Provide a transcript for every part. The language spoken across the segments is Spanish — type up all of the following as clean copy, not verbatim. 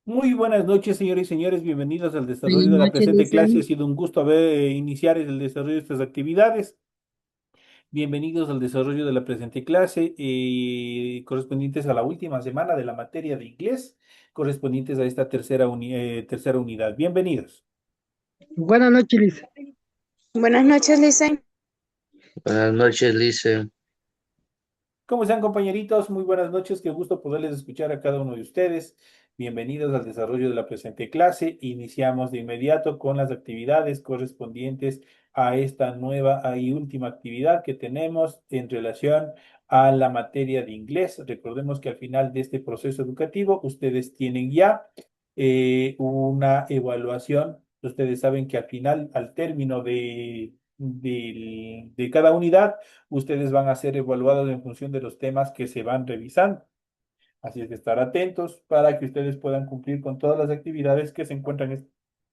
Muy buenas noches, señores y señores. Bienvenidos al Buenas desarrollo de la noches, presente clase. Ha Lisa. sido un gusto iniciar el desarrollo de estas actividades. Bienvenidos al desarrollo de la presente clase correspondientes a la última semana de la materia de inglés, correspondientes a esta tercera unidad. Bienvenidos. Buenas noches, Lisa. Buenas noches, Lisa. Buenas noches, Lice. ¿Cómo están, compañeritos? Muy buenas noches. Qué gusto poderles escuchar a cada uno de ustedes. Bienvenidos al desarrollo de la presente clase. Iniciamos de inmediato con las actividades correspondientes a esta nueva y última actividad que tenemos en relación a la materia de inglés. Recordemos que al final de este proceso educativo ustedes tienen ya una evaluación. Ustedes saben que al final, al término de cada unidad, ustedes van a ser evaluados en función de los temas que se van revisando. Así es que estar atentos para que ustedes puedan cumplir con todas las actividades que se encuentran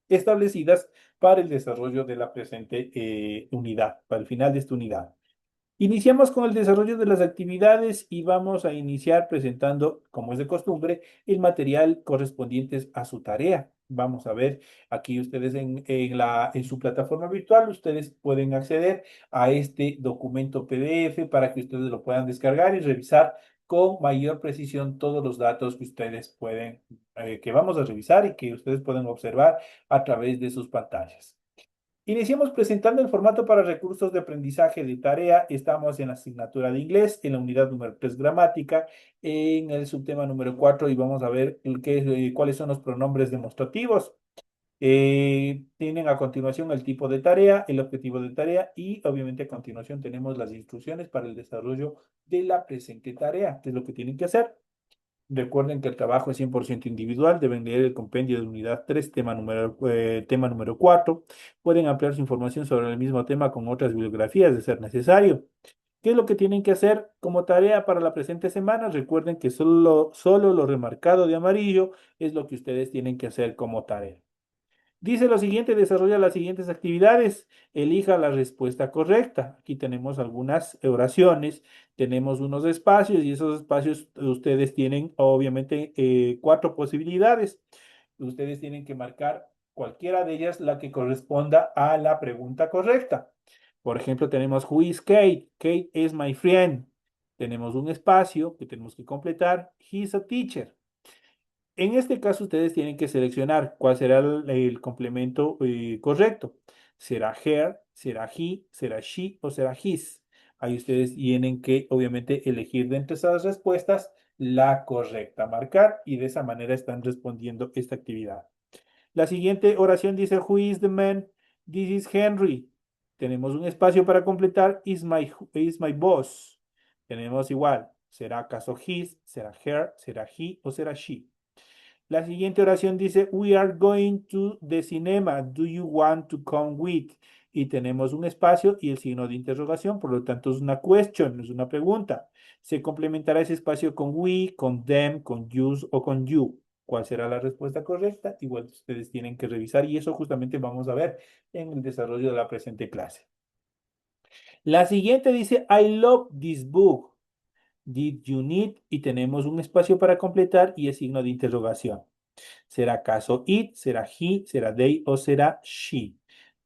establecidas para el desarrollo de la presente unidad, para el final de esta unidad. Iniciamos con el desarrollo de las actividades y vamos a iniciar presentando, como es de costumbre, el material correspondientes a su tarea. Vamos a ver aquí ustedes en su plataforma virtual, ustedes pueden acceder a este documento PDF para que ustedes lo puedan descargar y revisar con mayor precisión todos los datos que ustedes que vamos a revisar y que ustedes pueden observar a través de sus pantallas. Iniciamos presentando el formato para recursos de aprendizaje de tarea. Estamos en la asignatura de inglés, en la unidad número 3 gramática, en el subtema número 4 y vamos a ver cuáles son los pronombres demostrativos. Tienen a continuación el tipo de tarea, el objetivo de tarea y obviamente a continuación tenemos las instrucciones para el desarrollo de la presente tarea, que es lo que tienen que hacer. Recuerden que el trabajo es 100% individual, deben leer el compendio de unidad 3, tema número 4. Pueden ampliar su información sobre el mismo tema con otras bibliografías de ser necesario. ¿Qué es lo que tienen que hacer como tarea para la presente semana? Recuerden que solo lo remarcado de amarillo es lo que ustedes tienen que hacer como tarea. Dice lo siguiente, desarrolla las siguientes actividades, elija la respuesta correcta. Aquí tenemos algunas oraciones, tenemos unos espacios y esos espacios ustedes tienen obviamente cuatro posibilidades. Ustedes tienen que marcar cualquiera de ellas la que corresponda a la pregunta correcta. Por ejemplo, tenemos Who is Kate? Kate is my friend. Tenemos un espacio que tenemos que completar. He's a teacher. En este caso, ustedes tienen que seleccionar cuál será el complemento correcto. ¿Será her, será he, será she o será his? Ahí ustedes tienen que, obviamente, elegir de entre esas respuestas la correcta, marcar y de esa manera están respondiendo esta actividad. La siguiente oración dice, Who is the man? This is Henry. Tenemos un espacio para completar, is my boss. Tenemos igual, ¿será acaso his, será her, será he o será she? La siguiente oración dice, We are going to the cinema. Do you want to come with? Y tenemos un espacio y el signo de interrogación, por lo tanto es una question, es una pregunta. Se complementará ese espacio con we, con them, con yous o con you. ¿Cuál será la respuesta correcta? Igual ustedes tienen que revisar y eso justamente vamos a ver en el desarrollo de la presente clase. La siguiente dice, I love this book. Did you need? Y tenemos un espacio para completar y el signo de interrogación. ¿Será acaso it? ¿Será he? ¿Será they? ¿O será she?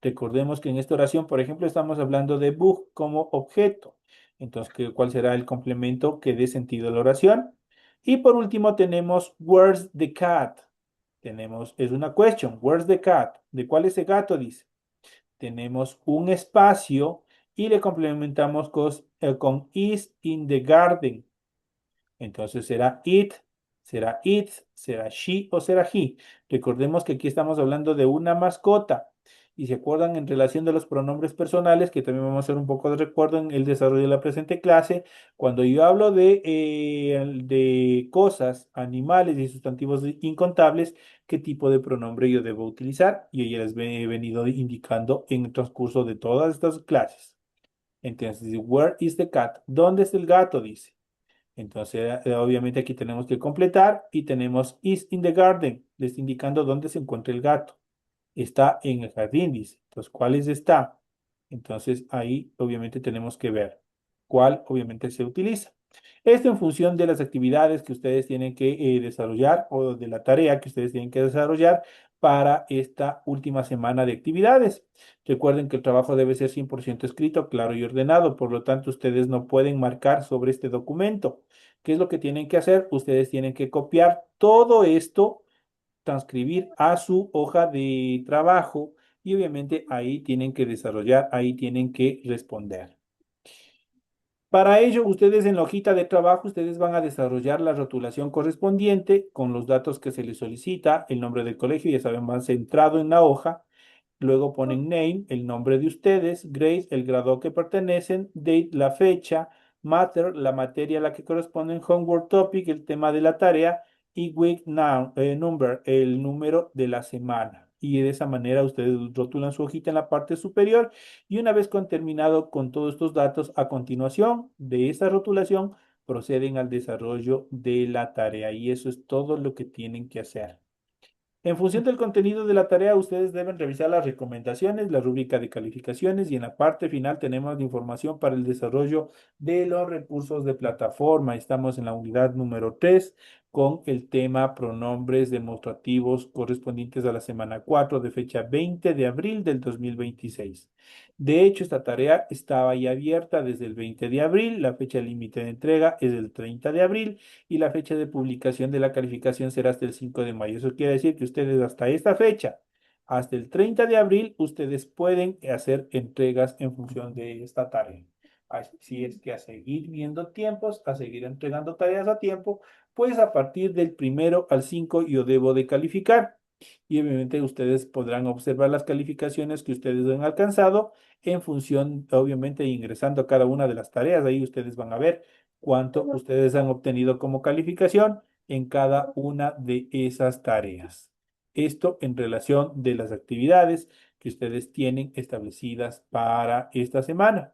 Recordemos que en esta oración, por ejemplo, estamos hablando de book como objeto. Entonces, ¿cuál será el complemento que dé sentido a la oración? Y por último tenemos where's the cat? Es una question. Where's the cat? ¿De cuál es el gato? Dice. Tenemos un espacio y le complementamos con is in the garden. Entonces será it, será she o será he. Recordemos que aquí estamos hablando de una mascota. Y se acuerdan en relación de los pronombres personales, que también vamos a hacer un poco de recuerdo en el desarrollo de la presente clase, cuando yo hablo de cosas, animales y sustantivos incontables, qué tipo de pronombre yo debo utilizar. Y yo ya he venido indicando en el transcurso de todas estas clases. Entonces, where is the cat? ¿Dónde está el gato? Dice. Entonces, obviamente aquí tenemos que completar y tenemos is in the garden, les indicando dónde se encuentra el gato. Está en el jardín, dice. Entonces, ¿cuáles está? Entonces, ahí obviamente tenemos que ver cuál obviamente se utiliza. Esto en función de las actividades que ustedes tienen que desarrollar o de la tarea que ustedes tienen que desarrollar para esta última semana de actividades. Recuerden que el trabajo debe ser 100% escrito, claro y ordenado, por lo tanto ustedes no pueden marcar sobre este documento. ¿Qué es lo que tienen que hacer? Ustedes tienen que copiar todo esto, transcribir a su hoja de trabajo y obviamente ahí tienen que desarrollar, ahí tienen que responder. Para ello, ustedes en la hojita de trabajo, ustedes van a desarrollar la rotulación correspondiente con los datos que se les solicita, el nombre del colegio, ya saben, van centrado en la hoja. Luego ponen name, el nombre de ustedes, grade, el grado a que pertenecen, date, la fecha, matter, la materia a la que corresponden, homework topic, el tema de la tarea, y week number, el número de la semana. Y de esa manera ustedes rotulan su hojita en la parte superior y una vez con terminado con todos estos datos, a continuación de esta rotulación proceden al desarrollo de la tarea y eso es todo lo que tienen que hacer. En función del contenido de la tarea, ustedes deben revisar las recomendaciones, la rúbrica de calificaciones y en la parte final tenemos la información para el desarrollo de los recursos de plataforma. Estamos en la unidad número 3 con el tema pronombres demostrativos correspondientes a la semana 4 de fecha 20 de abril del 2026. De hecho, esta tarea estaba ya abierta desde el 20 de abril, la fecha límite de entrega es el 30 de abril y la fecha de publicación de la calificación será hasta el 5 de mayo. Eso quiere decir que ustedes hasta esta fecha, hasta el 30 de abril, ustedes pueden hacer entregas en función de esta tarea. Así es que a seguir viendo tiempos, a seguir entregando tareas a tiempo, pues a partir del 1 al 5 yo debo de calificar. Y obviamente ustedes podrán observar las calificaciones que ustedes han alcanzado en función, obviamente, ingresando a cada una de las tareas. Ahí ustedes van a ver cuánto ustedes han obtenido como calificación en cada una de esas tareas. Esto en relación de las actividades que ustedes tienen establecidas para esta semana.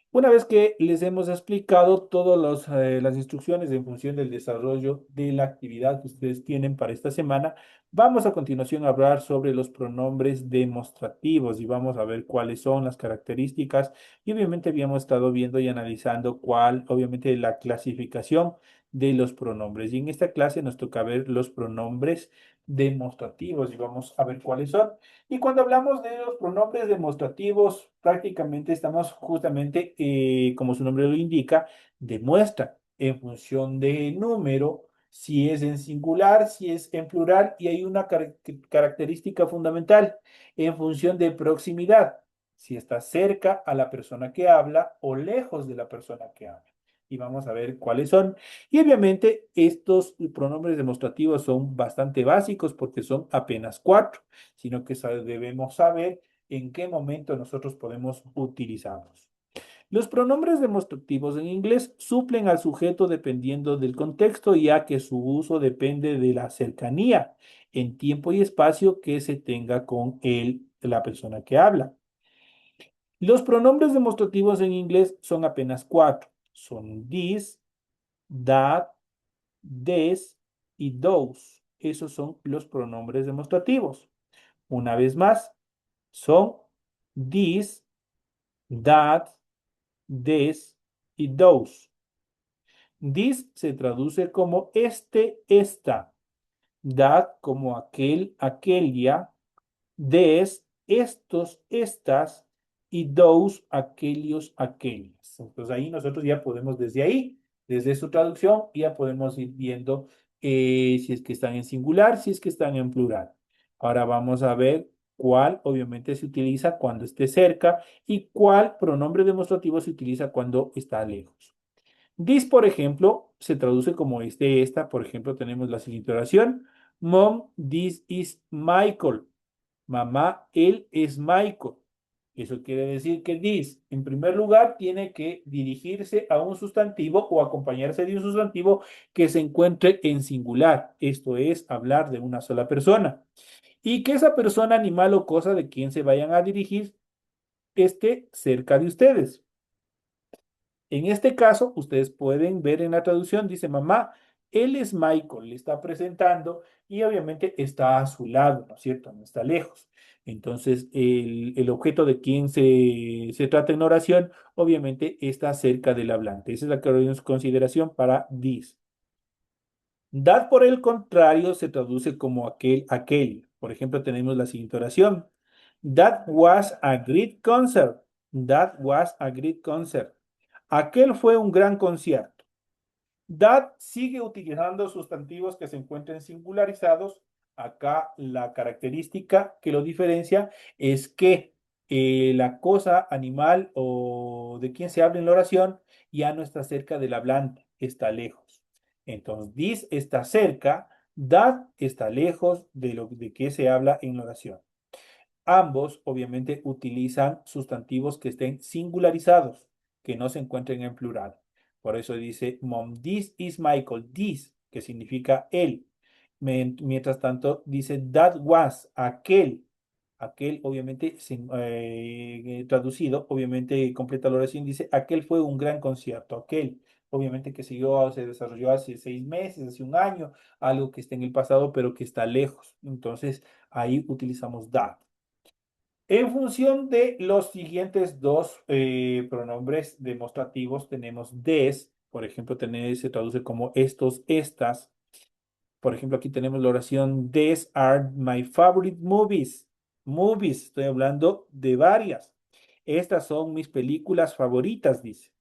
Una vez que les hemos explicado todas las instrucciones en función del desarrollo de la actividad que ustedes tienen para esta semana, vamos a continuación a hablar sobre los pronombres demostrativos y vamos a ver cuáles son las características y obviamente habíamos estado viendo y analizando cuál, obviamente, la clasificación de los pronombres. Y en esta clase nos toca ver los pronombres demostrativos y vamos a ver cuáles son. Y cuando hablamos de los pronombres demostrativos, prácticamente estamos justamente, como su nombre lo indica, demuestra en función de número, si es en singular, si es en plural, y hay una característica fundamental en función de proximidad, si está cerca a la persona que habla o lejos de la persona que habla. Y vamos a ver cuáles son. Y obviamente estos pronombres demostrativos son bastante básicos porque son apenas 4, sino que debemos saber en qué momento nosotros podemos utilizarlos. Los pronombres demostrativos en inglés suplen al sujeto dependiendo del contexto, ya que su uso depende de la cercanía en tiempo y espacio que se tenga con la persona que habla. Los pronombres demostrativos en inglés son apenas 4. Son this, that, this y those. Esos son los pronombres demostrativos. Una vez más, son this, that, this y those. This se traduce como este, esta. That como aquel, aquella. This, estos, estas. Y those, aquellos, aquellas. Entonces ahí nosotros ya podemos desde ahí, desde su traducción, ya podemos ir viendo si es que están en singular, si es que están en plural. Ahora vamos a ver cuál obviamente se utiliza cuando esté cerca y cuál pronombre demostrativo se utiliza cuando está lejos. This, por ejemplo, se traduce como este, esta. Por ejemplo, tenemos la siguiente oración. Mom, this is Michael. Mamá, él es Michael. Eso quiere decir que this, en primer lugar, tiene que dirigirse a un sustantivo o acompañarse de un sustantivo que se encuentre en singular. Esto es hablar de una sola persona. Y que esa persona, animal o cosa de quien se vayan a dirigir esté cerca de ustedes. En este caso, ustedes pueden ver en la traducción, dice mamá, él es Michael, le está presentando y obviamente está a su lado, ¿no es cierto? No está lejos. Entonces, el objeto de quien se trata en la oración, obviamente, está cerca del hablante. Esa es la que tenemos en consideración para this. That, por el contrario, se traduce como aquel, aquel. Por ejemplo, tenemos la siguiente oración. That was a great concert. That was a great concert. Aquel fue un gran concierto. That sigue utilizando sustantivos que se encuentren singularizados. Acá la característica que lo diferencia es que la cosa, animal o de quien se habla en la oración ya no está cerca del hablante, está lejos. Entonces, this está cerca, that está lejos de lo de que se habla en la oración. Ambos, obviamente, utilizan sustantivos que estén singularizados, que no se encuentren en plural. Por eso dice, Mom, this is Michael, this, que significa él. Mientras tanto, dice, that was, aquel. Aquel, obviamente, traducido, obviamente, completa la oración, dice, aquel fue un gran concierto, aquel. Obviamente que se desarrolló hace 6 meses, hace un año, algo que está en el pasado, pero que está lejos. Entonces, ahí utilizamos that. En función de los siguientes dos pronombres demostrativos, tenemos des, por ejemplo, se traduce como estos, estas. Por ejemplo, aquí tenemos la oración these are my favorite movies. Movies, estoy hablando de varias. Estas son mis películas favoritas, dice.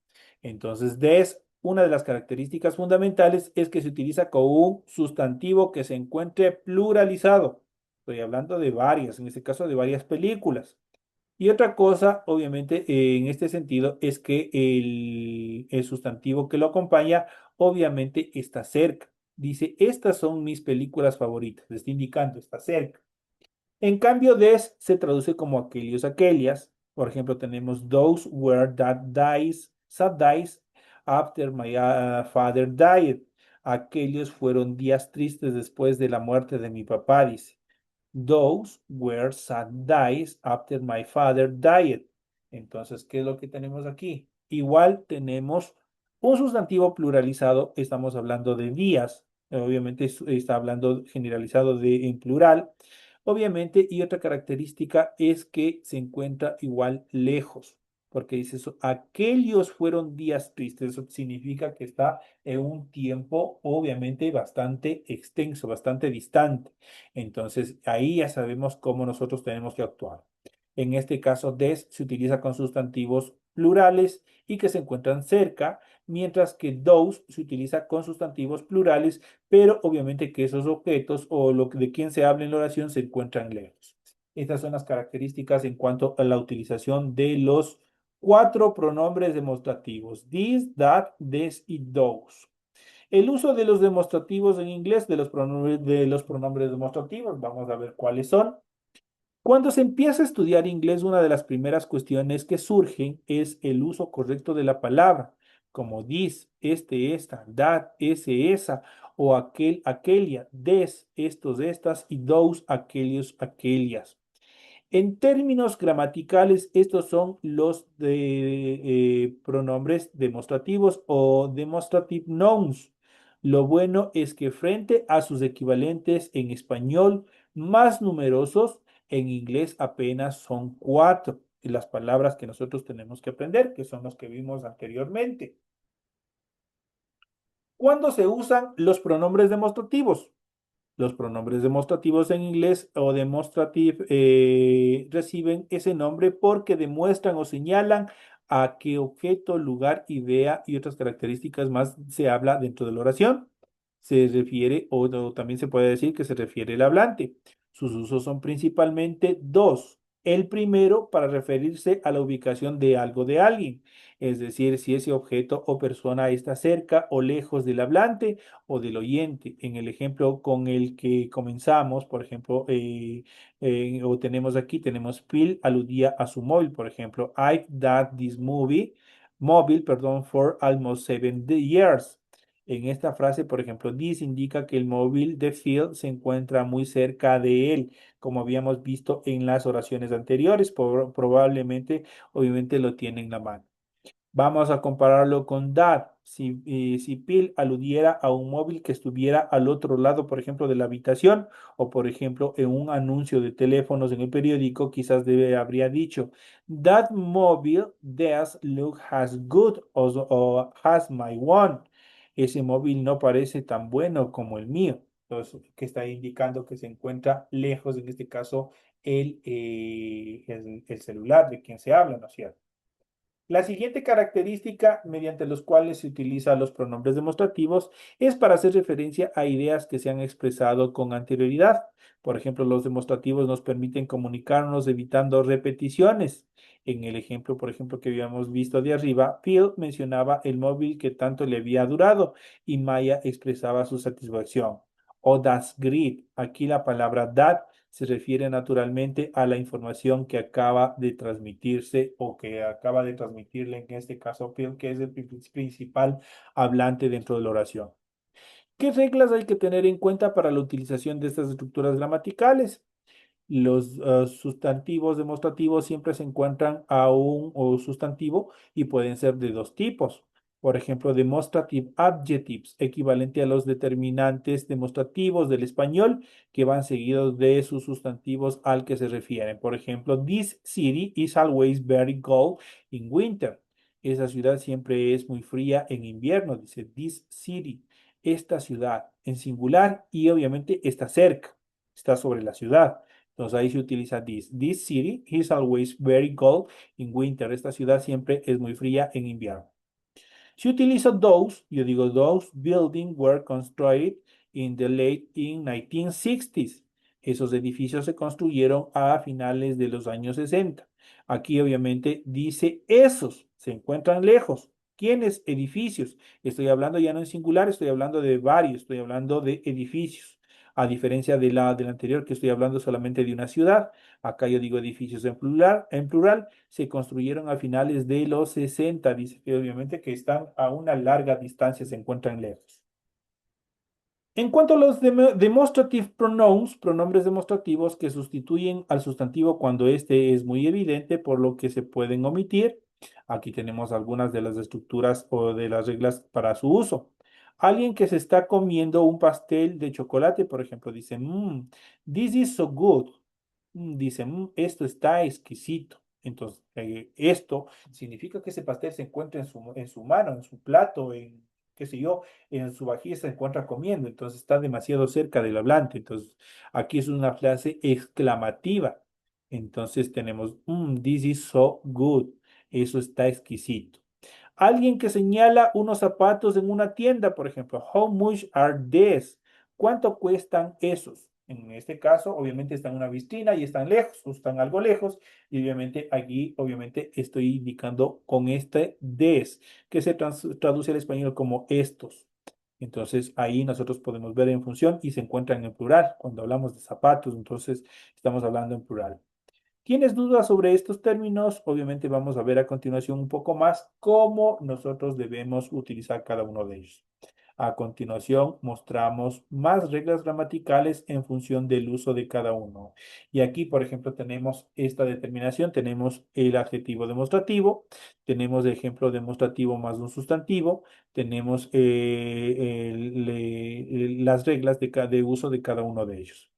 Entonces, des, una de las características fundamentales es que se utiliza con un sustantivo que se encuentre pluralizado. Estoy hablando de varias, en este caso de varias películas. Y otra cosa, obviamente, en este sentido, es que el sustantivo que lo acompaña, obviamente, está cerca. Dice, estas son mis películas favoritas. Le está indicando, está cerca. En cambio, des se traduce como aquellos, aquellas. Por ejemplo, tenemos those were that days, sad days after my father died. Aquellos fueron días tristes después de la muerte de mi papá, dice. Those were sad days after my father died. Entonces, ¿qué es lo que tenemos aquí? Igual tenemos un sustantivo pluralizado, estamos hablando de días, obviamente está hablando generalizado de en plural, obviamente, y otra característica es que se encuentra igual lejos, porque dice eso, aquellos fueron días tristes, eso significa que está en un tiempo obviamente bastante extenso, bastante distante. Entonces, ahí ya sabemos cómo nosotros tenemos que actuar. En este caso, des se utiliza con sustantivos plurales y que se encuentran cerca, mientras que those se utiliza con sustantivos plurales, pero obviamente que esos objetos o lo de quien se habla en la oración se encuentran lejos. Estas son las características en cuanto a la utilización de los cuatro pronombres demostrativos: this, that, this y those. El uso de los demostrativos en inglés, de los pronombres demostrativos, vamos a ver cuáles son. Cuando se empieza a estudiar inglés, una de las primeras cuestiones que surgen es el uso correcto de la palabra, como this, este, esta, that, ese, esa, o aquel, aquella, des, estos, estas, y those, aquellos, aquellas. En términos gramaticales, estos son los pronombres demostrativos o demonstrative nouns. Lo bueno es que frente a sus equivalentes en español más numerosos, en inglés apenas son cuatro las palabras que nosotros tenemos que aprender, que son los que vimos anteriormente. ¿Cuándo se usan los pronombres demostrativos? Los pronombres demostrativos en inglés o demonstrative reciben ese nombre porque demuestran o señalan a qué objeto, lugar, idea y otras características más se habla dentro de la oración. Se refiere, o también se puede decir que se refiere el hablante. Sus usos son principalmente dos. El primero para referirse a la ubicación de algo de alguien, es decir, si ese objeto o persona está cerca o lejos del hablante o del oyente. En el ejemplo con el que comenzamos, por ejemplo, o tenemos aquí, tenemos Phil aludía a su móvil, por ejemplo, I've done this móvil, perdón, for almost 7 years. En esta frase, por ejemplo, this indica que el móvil de Phil se encuentra muy cerca de él, como habíamos visto en las oraciones anteriores, probablemente, obviamente lo tiene en la mano. Vamos a compararlo con that. si Bill aludiera a un móvil que estuviera al otro lado, por ejemplo, de la habitación, o por ejemplo, en un anuncio de teléfonos en el periódico, quizás habría dicho, That mobile does look as good as my one. Ese móvil no parece tan bueno como el mío. Entonces, que está indicando que se encuentra lejos, en este caso, el celular de quien se habla, ¿no es cierto? La siguiente característica mediante los cuales se utilizan los pronombres demostrativos es para hacer referencia a ideas que se han expresado con anterioridad. Por ejemplo, los demostrativos nos permiten comunicarnos evitando repeticiones. En el ejemplo, por ejemplo, que habíamos visto de arriba, Phil mencionaba el móvil que tanto le había durado y Maya expresaba su satisfacción. O that's great. Aquí la palabra that se refiere naturalmente a la información que acaba de transmitirse o que acaba de transmitirle, en este caso, Phil, que es el principal hablante dentro de la oración. ¿Qué reglas hay que tener en cuenta para la utilización de estas estructuras gramaticales? Los sustantivos demostrativos siempre se encuentran a un o sustantivo y pueden ser de dos tipos. Por ejemplo, demonstrative adjectives, equivalente a los determinantes demostrativos del español que van seguidos de sus sustantivos al que se refieren. Por ejemplo, this city is always very cold in winter. Esa ciudad siempre es muy fría en invierno, dice this city. Esta ciudad en singular y obviamente está cerca, está sobre la ciudad. Entonces ahí se utiliza this. This city is always very cold in winter. Esta ciudad siempre es muy fría en invierno. Si utilizo those, yo digo those buildings were constructed in the late in 1960s. Esos edificios se construyeron a finales de los años 60. Aquí obviamente dice esos, se encuentran lejos. ¿Quiénes edificios? Estoy hablando ya no en singular, estoy hablando de varios, estoy hablando de edificios. A diferencia del anterior que estoy hablando solamente de una ciudad, acá yo digo edificios en plural se construyeron a finales de los 60. Dice que obviamente que están a una larga distancia, se encuentran lejos. En cuanto a los demonstrative pronouns, pronombres demostrativos que sustituyen al sustantivo cuando este es muy evidente, por lo que se pueden omitir. Aquí tenemos algunas de las estructuras o de las reglas para su uso. Alguien que se está comiendo un pastel de chocolate, por ejemplo, dice, this is so good. Dice, esto está exquisito. Entonces, esto significa que ese pastel se encuentra en su mano, en su plato, en, qué sé yo, en su vajilla se encuentra comiendo. Entonces, está demasiado cerca del hablante. Entonces, aquí es una frase exclamativa. Entonces, tenemos, this is so good. Eso está exquisito. Alguien que señala unos zapatos en una tienda, por ejemplo, how much are these? ¿Cuánto cuestan esos? En este caso, obviamente están en una vitrina y están lejos, o están algo lejos, y obviamente aquí, obviamente, estoy indicando con este des, que se traduce al español como estos. Entonces, ahí nosotros podemos ver en función y se encuentran en plural. Cuando hablamos de zapatos, entonces estamos hablando en plural. ¿Tienes dudas sobre estos términos? Obviamente vamos a ver a continuación un poco más cómo nosotros debemos utilizar cada uno de ellos. A continuación mostramos más reglas gramaticales en función del uso de cada uno. Y aquí, por ejemplo, tenemos esta determinación, tenemos el adjetivo demostrativo, tenemos el ejemplo demostrativo más un sustantivo, tenemos las reglas de uso de cada uno de ellos.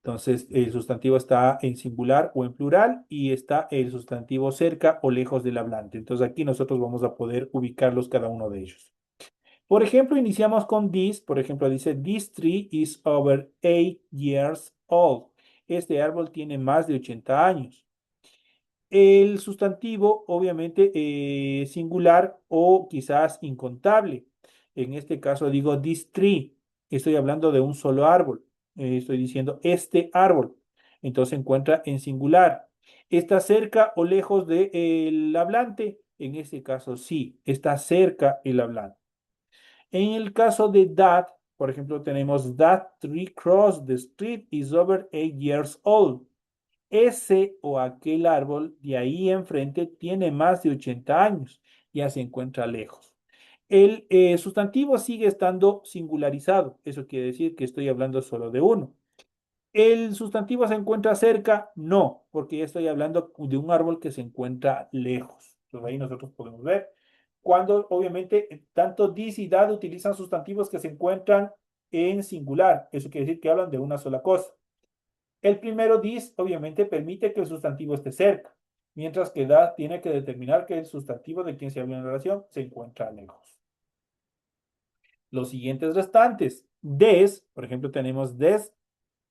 Entonces, el sustantivo está en singular o en plural y está el sustantivo cerca o lejos del hablante. Entonces, aquí nosotros vamos a poder ubicarlos cada uno de ellos. Por ejemplo, iniciamos con this. Por ejemplo, dice, this tree is over 8 years old. Este árbol tiene más de 80 años. El sustantivo, obviamente, singular o quizás incontable. En este caso digo this tree. Estoy hablando de un solo árbol. Estoy diciendo este árbol. Entonces se encuentra en singular. ¿Está cerca o lejos del hablante? En este caso sí, está cerca el hablante. En el caso de that, por ejemplo, tenemos that tree cross the street is over 8 years old. Ese o aquel árbol de ahí enfrente tiene más de 80 años, ya se encuentra lejos. El sustantivo sigue estando singularizado, eso quiere decir que estoy hablando solo de uno. ¿El sustantivo se encuentra cerca? No, porque ya estoy hablando de un árbol que se encuentra lejos. Entonces ahí nosotros podemos ver cuando obviamente tanto this y that utilizan sustantivos que se encuentran en singular. Eso quiere decir que hablan de una sola cosa. El primero this obviamente permite que el sustantivo esté cerca, mientras que that tiene que determinar que el sustantivo de quien se habla en relación se encuentra lejos. Los siguientes restantes. Des, por ejemplo, tenemos des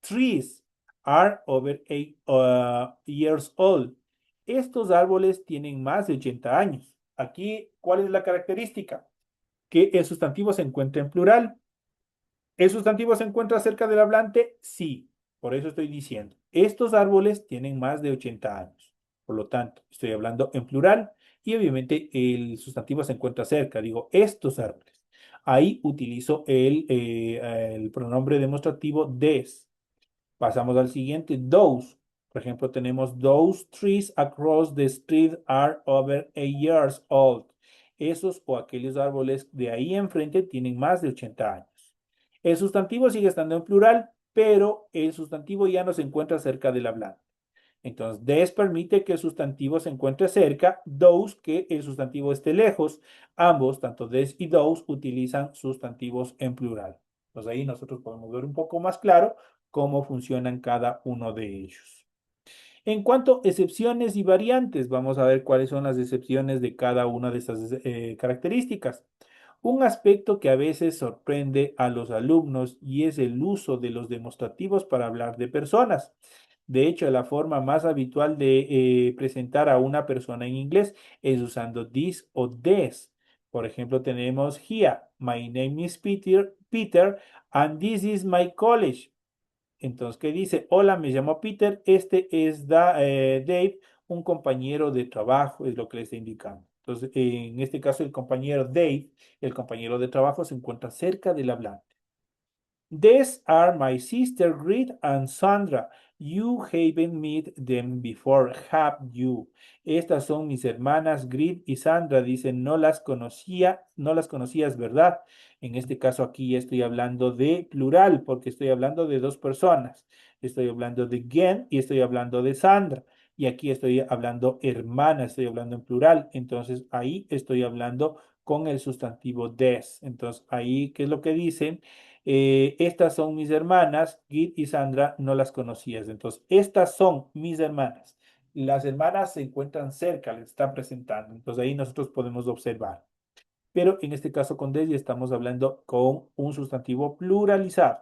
trees are over 8 years old. Estos árboles tienen más de 80 años. Aquí, ¿cuál es la característica? Que el sustantivo se encuentra en plural. ¿El sustantivo se encuentra cerca del hablante? Sí. Por eso estoy diciendo, estos árboles tienen más de 80 años. Por lo tanto, estoy hablando en plural y obviamente el sustantivo se encuentra cerca. Digo, estos árboles. Ahí utilizo el pronombre demostrativo des. Pasamos al siguiente, those. Por ejemplo, tenemos those trees across the street are over 8 years old. Esos o aquellos árboles de ahí enfrente tienen más de 80 años. El sustantivo sigue estando en plural, pero el sustantivo ya no se encuentra cerca del hablante. Entonces, des permite que el sustantivo se encuentre cerca, those que el sustantivo esté lejos. Ambos, tanto des y those, utilizan sustantivos en plural. Entonces ahí nosotros podemos ver un poco más claro cómo funcionan cada uno de ellos. En cuanto a excepciones y variantes, vamos a ver cuáles son las excepciones de cada una de estas características. Un aspecto que a veces sorprende a los alumnos y es el uso de los demostrativos para hablar de personas. De hecho, la forma más habitual de presentar a una persona en inglés es usando this o this. Por ejemplo, tenemos here, my name is Peter, and this is my college. Entonces, ¿qué dice? Hola, me llamo Peter, este es Dave, un compañero de trabajo, es lo que le está indicando. Entonces, en este caso, el compañero Dave, el compañero de trabajo, se encuentra cerca del hablante. These are my sister Grit and Sandra. You haven't met them before, have you? Estas son mis hermanas Grit y Sandra. Dicen, no las conocías, ¿verdad? En este caso aquí ya estoy hablando de plural porque estoy hablando de dos personas. Estoy hablando de Gen y estoy hablando de Sandra. Y aquí estoy hablando hermana, estoy hablando en plural. Entonces ahí estoy hablando con el sustantivo des. Entonces ahí, ¿qué es lo que dicen? Estas son mis hermanas, Git y Sandra, no las conocías. Entonces, estas son mis hermanas. Las hermanas se encuentran cerca, les está presentando. Entonces, ahí nosotros podemos observar. Pero en este caso con des ya estamos hablando con un sustantivo pluralizado.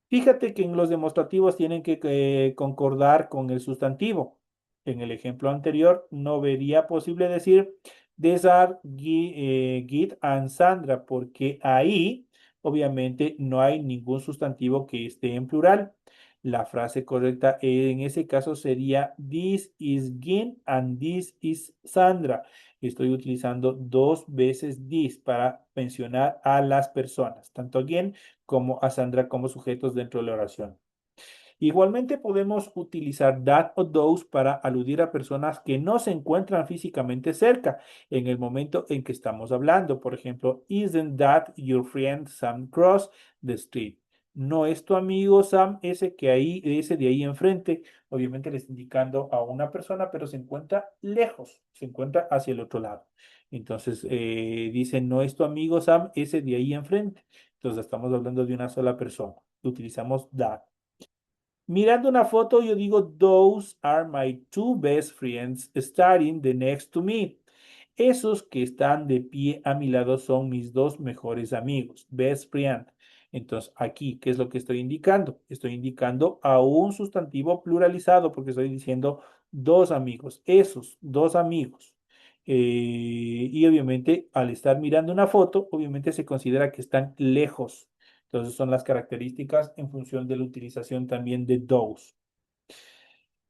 Fíjate que en los demostrativos tienen que concordar con el sustantivo. En el ejemplo anterior no vería posible decir these are Git and Sandra, porque ahí obviamente no hay ningún sustantivo que esté en plural. La frase correcta en ese caso sería this is Git and this is Sandra. Estoy utilizando dos veces this para mencionar a las personas, tanto a Git como a Sandra como sujetos dentro de la oración. Igualmente podemos utilizar that o those para aludir a personas que no se encuentran físicamente cerca en el momento en que estamos hablando. Por ejemplo, isn't that your friend Sam cross the street? No es tu amigo Sam ese de ahí enfrente. Obviamente le está indicando a una persona, pero se encuentra lejos, se encuentra hacia el otro lado. Entonces dice, no es tu amigo Sam ese de ahí enfrente. Entonces estamos hablando de una sola persona. Utilizamos that. Mirando una foto, yo digo, those are my two best friends standing the next to me. Esos que están de pie a mi lado son mis dos mejores amigos, best friend. Entonces, aquí, ¿qué es lo que estoy indicando? Estoy indicando a un sustantivo pluralizado porque estoy diciendo dos amigos, esos dos amigos. Y obviamente, al estar mirando una foto, obviamente se considera que están lejos. Entonces son las características en función de la utilización también de those.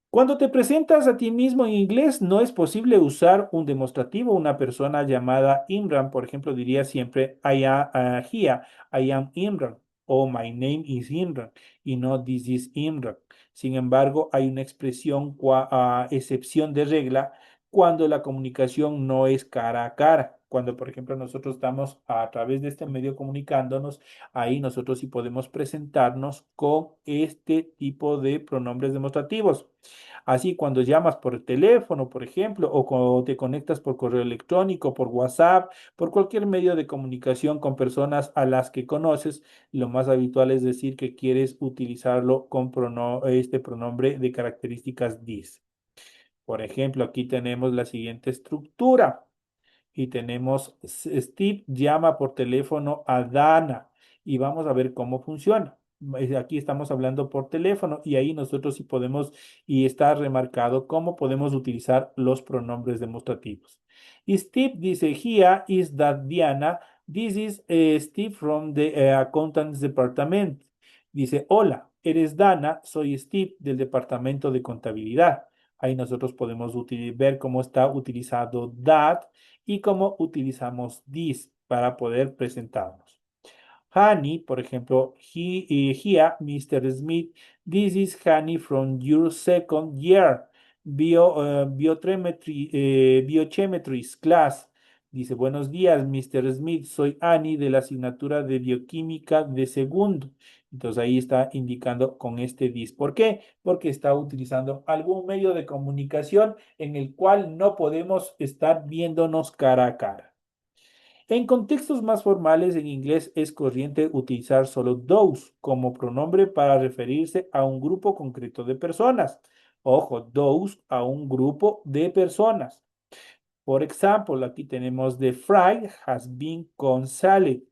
Cuando te presentas a ti mismo en inglés, no es posible usar un demostrativo. Una persona llamada Imran, por ejemplo, diría siempre I am here, I am Imran, o my name is Imran, y no this is Imran. Sin embargo, hay una expresión, excepción de regla, cuando la comunicación no es cara a cara. Cuando, por ejemplo, nosotros estamos a través de este medio comunicándonos, ahí nosotros sí podemos presentarnos con este tipo de pronombres demostrativos. Así, cuando llamas por teléfono, por ejemplo, o cuando te conectas por correo electrónico, por WhatsApp, por cualquier medio de comunicación con personas a las que conoces, lo más habitual es decir que quieres utilizarlo con este pronombre de características this. Por ejemplo, aquí tenemos la siguiente estructura y tenemos Steve llama por teléfono a Dana y vamos a ver cómo funciona. Aquí estamos hablando por teléfono y ahí nosotros sí podemos, y está remarcado cómo podemos utilizar los pronombres demostrativos. Y Steve dice, here is that Diana, this is Steve from the accountants department. Dice, hola, eres Dana, soy Steve del departamento de contabilidad. Ahí nosotros podemos ver cómo está utilizado that y cómo utilizamos this para poder presentarnos. Honey, por ejemplo, here, Mr. Smith, this is Honey from your second year biochemistry class. Dice, buenos días, Mr. Smith, soy Annie de la asignatura de bioquímica de segundo. Entonces ahí está indicando con este this. ¿Por qué? Porque está utilizando algún medio de comunicación en el cual no podemos estar viéndonos cara a cara. En contextos más formales en inglés es corriente utilizar solo those como pronombre para referirse a un grupo concreto de personas. Ojo, those a un grupo de personas. Por ejemplo, aquí tenemos the fried has been consaled.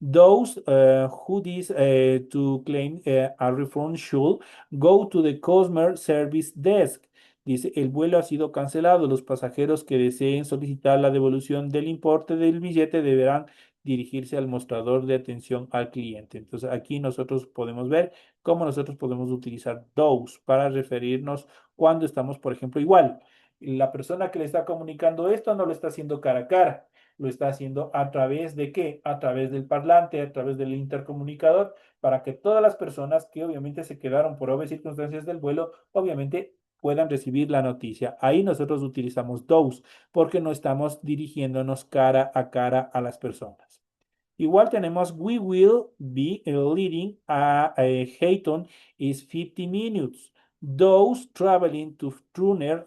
Those who this to claim a refund should go to the customer service desk. Dice, el vuelo ha sido cancelado. Los pasajeros que deseen solicitar la devolución del importe del billete deberán dirigirse al mostrador de atención al cliente. Entonces, aquí nosotros podemos ver cómo nosotros podemos utilizar those para referirnos cuando estamos, por ejemplo, igual. La persona que le está comunicando esto no lo está haciendo cara a cara, lo está haciendo a través de qué? A través del parlante, a través del intercomunicador, para que todas las personas que obviamente se quedaron por obvias circunstancias del vuelo, obviamente puedan recibir la noticia. Ahí nosotros utilizamos those porque no estamos dirigiéndonos cara a las personas. Igual tenemos we will be leading a Hayton is 50 minutes. Those traveling to Truner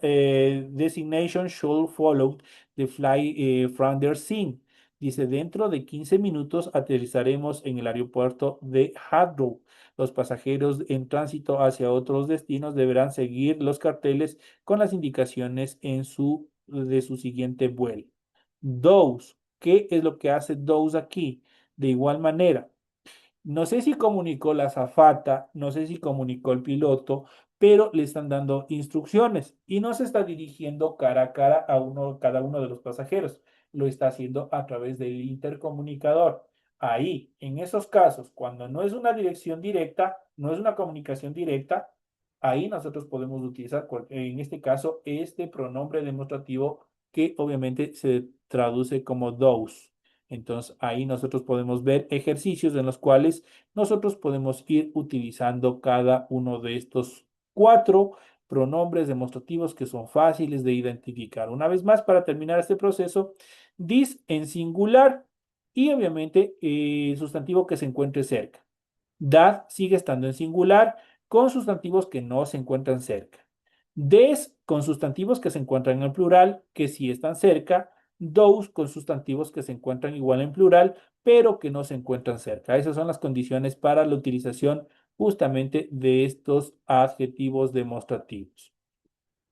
destination should follow the flight from their scene. Dice, dentro de 15 minutos aterrizaremos en el aeropuerto de Heathrow. Los pasajeros en tránsito hacia otros destinos deberán seguir los carteles con las indicaciones de su siguiente vuelo. Those, ¿qué es lo que hace those aquí? De igual manera, no sé si comunicó la azafata, no sé si comunicó el piloto, pero le están dando instrucciones y no se está dirigiendo cara a cara a cada uno de los pasajeros. Lo está haciendo a través del intercomunicador. Ahí, en esos casos, cuando no es una dirección directa, no es una comunicación directa, ahí nosotros podemos utilizar, en este caso, este pronombre demostrativo que obviamente se traduce como those. Entonces, ahí nosotros podemos ver ejercicios en los cuales nosotros podemos ir utilizando cada uno de estos cuatro pronombres demostrativos que son fáciles de identificar. Una vez más, para terminar este proceso, this en singular y obviamente el sustantivo que se encuentre cerca. That sigue estando en singular con sustantivos que no se encuentran cerca. Des con sustantivos que se encuentran en plural, que sí están cerca. Those con sustantivos que se encuentran igual en plural, pero que no se encuentran cerca. Esas son las condiciones para la utilización justamente de estos adjetivos demostrativos.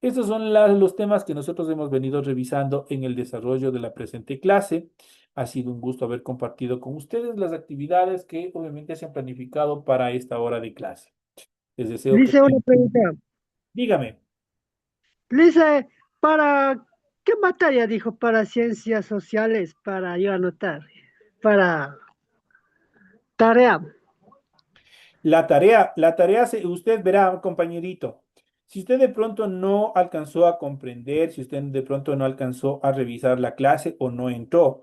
Estos son los temas que nosotros hemos venido revisando en el desarrollo de la presente clase. Ha sido un gusto haber compartido con ustedes las actividades que obviamente se han planificado para esta hora de clase. Les deseo que Lice, una pregunta. dígame. Lice, ¿para qué materia dijo? Para ciencias sociales, para yo anotar, para tarea. Usted verá, compañerito, si usted de pronto no alcanzó a comprender, si usted de pronto no alcanzó a revisar la clase o no entró,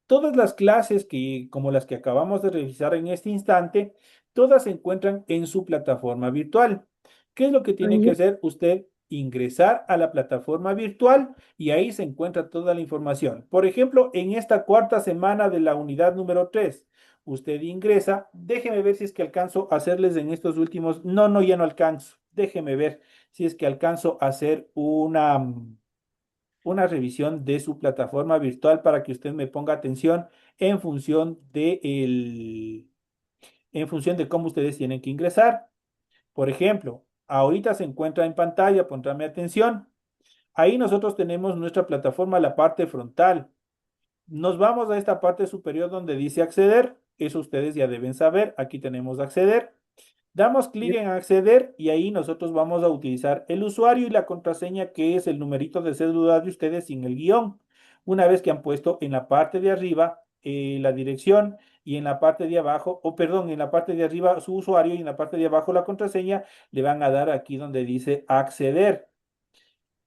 todas las clases como las que acabamos de revisar en este instante, todas se encuentran en su plataforma virtual. ¿Qué es lo que tiene que Ay, hacer usted? ingresar a la plataforma virtual y ahí se encuentra toda la información. Por ejemplo, en esta cuarta semana de la unidad número 3, usted ingresa, déjeme ver si es que alcanzo a hacerles en estos últimos, no, ya no alcanzo, déjeme ver si es que alcanzo a hacer una revisión de su plataforma virtual para que usted me ponga atención en función en función de cómo ustedes tienen que ingresar. Por ejemplo, ahorita se encuentra en pantalla, pondrán atención. Ahí nosotros tenemos nuestra plataforma, la parte frontal. Nos vamos a esta parte superior donde dice acceder. Eso ustedes ya deben saber. Aquí tenemos acceder. Damos clic en acceder y ahí nosotros vamos a utilizar el usuario y la contraseña que es el numerito de cédula de ustedes sin el guión. Una vez que han puesto en la parte de arriba la dirección y en la parte de abajo, o perdón, en la parte de arriba su usuario y en la parte de abajo la contraseña, le van a dar aquí donde dice acceder.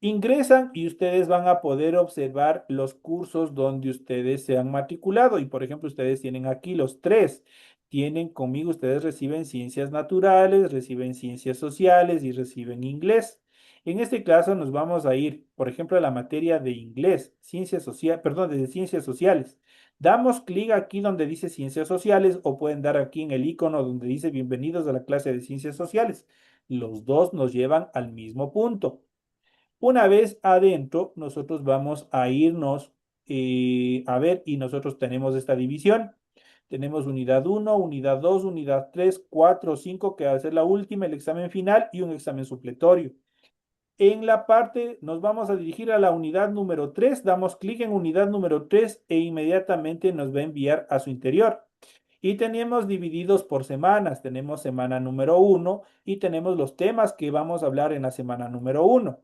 Ingresan y ustedes van a poder observar los cursos donde ustedes se han matriculado. Y por ejemplo, ustedes tienen aquí los tres. Tienen conmigo, ustedes reciben ciencias naturales, reciben ciencias sociales y reciben inglés. En este caso nos vamos a ir, por ejemplo, a la materia de inglés, ciencias sociales, perdón, de ciencias sociales. Damos clic aquí donde dice ciencias sociales o pueden dar aquí en el icono donde dice bienvenidos a la clase de ciencias sociales. Los dos nos llevan al mismo punto. Una vez adentro, nosotros vamos a irnos a ver y nosotros tenemos esta división. Tenemos unidad 1, unidad 2, unidad 3, 4, 5, que va a ser la última, el examen final y un examen supletorio. En la parte, nos vamos a dirigir a la unidad número 3, damos clic en unidad número 3 e inmediatamente nos va a enviar a su interior. Y tenemos divididos por semanas. Tenemos semana número 1 y tenemos los temas que vamos a hablar en la semana número 1.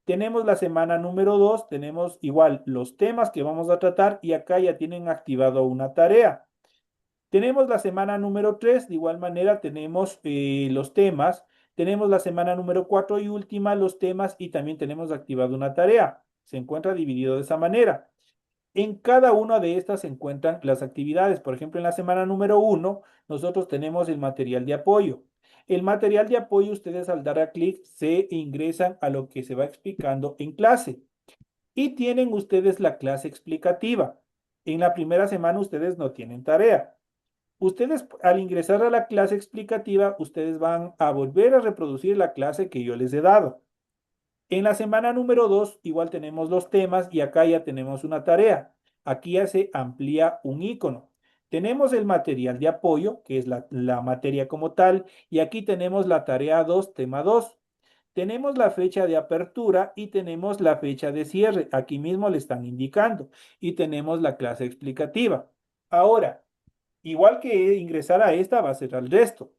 Tenemos la semana número 2, tenemos igual los temas que vamos a tratar y acá ya tienen activado una tarea. Tenemos la semana número 3, de igual manera tenemos los temas. Tenemos la semana número 4 y última, los temas y también tenemos activado una tarea. Se encuentra dividido de esa manera. En cada una de estas se encuentran las actividades. Por ejemplo, en la semana número 1, nosotros tenemos el material de apoyo. El material de apoyo, ustedes al dar a clic, se ingresan a lo que se va explicando en clase. Y tienen ustedes la clase explicativa. En la primera semana ustedes no tienen tarea. Ustedes al ingresar a la clase explicativa, ustedes van a volver a reproducir la clase que yo les he dado. En la semana número 2, igual tenemos los temas y acá ya tenemos una tarea. Aquí ya se amplía un icono. Tenemos el material de apoyo, que es la materia como tal, y aquí tenemos la tarea 2, tema 2. Tenemos la fecha de apertura y tenemos la fecha de cierre. Aquí mismo le están indicando. Y tenemos la clase explicativa. Ahora, igual que ingresar a esta, va a ser al resto.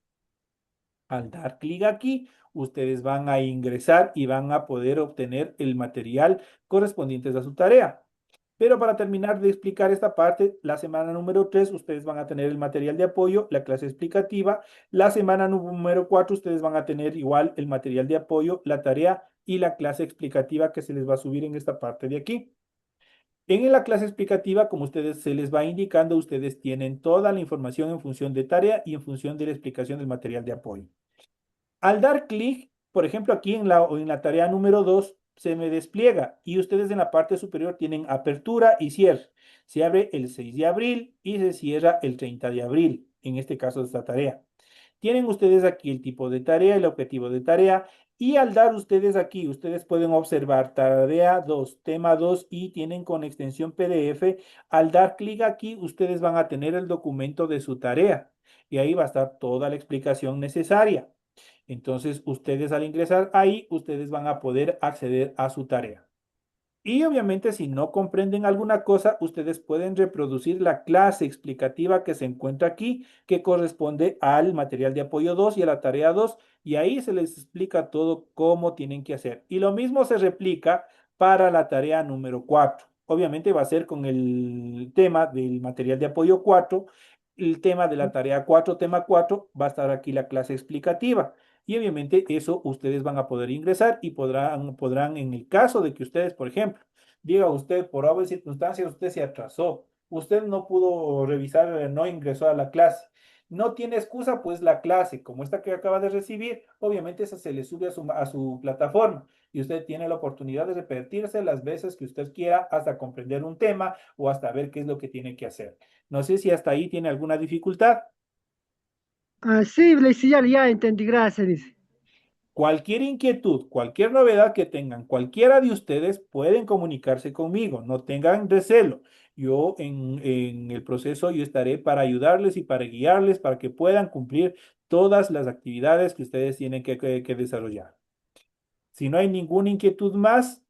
Al dar clic aquí, ustedes van a ingresar y van a poder obtener el material correspondiente a su tarea. Pero para terminar de explicar esta parte, la semana número 3 ustedes van a tener el material de apoyo, la clase explicativa. La semana número 4 ustedes van a tener igual el material de apoyo, la tarea y la clase explicativa que se les va a subir en esta parte de aquí. En la clase explicativa, como ustedes se les va indicando, ustedes tienen toda la información en función de tarea y en función de la explicación del material de apoyo. Al dar clic, por ejemplo, aquí en la tarea número 2, se me despliega y ustedes en la parte superior tienen apertura y cierre. Se abre el 6 de abril y se cierra el 30 de abril, en este caso de esta tarea. Tienen ustedes aquí el tipo de tarea, el objetivo de tarea y al dar ustedes aquí, ustedes pueden observar tarea 2, tema 2 y tienen con extensión PDF. Al dar clic aquí, ustedes van a tener el documento de su tarea y ahí va a estar toda la explicación necesaria. Entonces, ustedes al ingresar ahí, ustedes van a poder acceder a su tarea. Y obviamente, si no comprenden alguna cosa, ustedes pueden reproducir la clase explicativa que se encuentra aquí, que corresponde al material de apoyo 2 y a la tarea 2, y ahí se les explica todo cómo tienen que hacer. Y lo mismo se replica para la tarea número 4. Obviamente va a ser con el tema del material de apoyo 4, el tema de la tarea 4, tema 4, va a estar aquí la clase explicativa. Y obviamente eso ustedes van a poder ingresar y podrán en el caso de que ustedes, por ejemplo, diga usted por obvias circunstancias, usted se atrasó, usted no pudo revisar, no ingresó a la clase. No tiene excusa, pues la clase, como esta que acaba de recibir, obviamente esa se le sube a su plataforma. y usted tiene la oportunidad de repetirse las veces que usted quiera hasta comprender un tema o hasta ver qué es lo que tiene que hacer. No sé si hasta ahí tiene alguna dificultad. Ah, sí, le dice, ya entendí, gracias, dice. Cualquier inquietud, cualquier novedad que tengan, cualquiera de ustedes pueden comunicarse conmigo, no tengan recelo. Yo en el proceso yo estaré para ayudarles y para guiarles para que puedan cumplir todas las actividades que ustedes tienen que desarrollar. Si no hay ninguna inquietud más,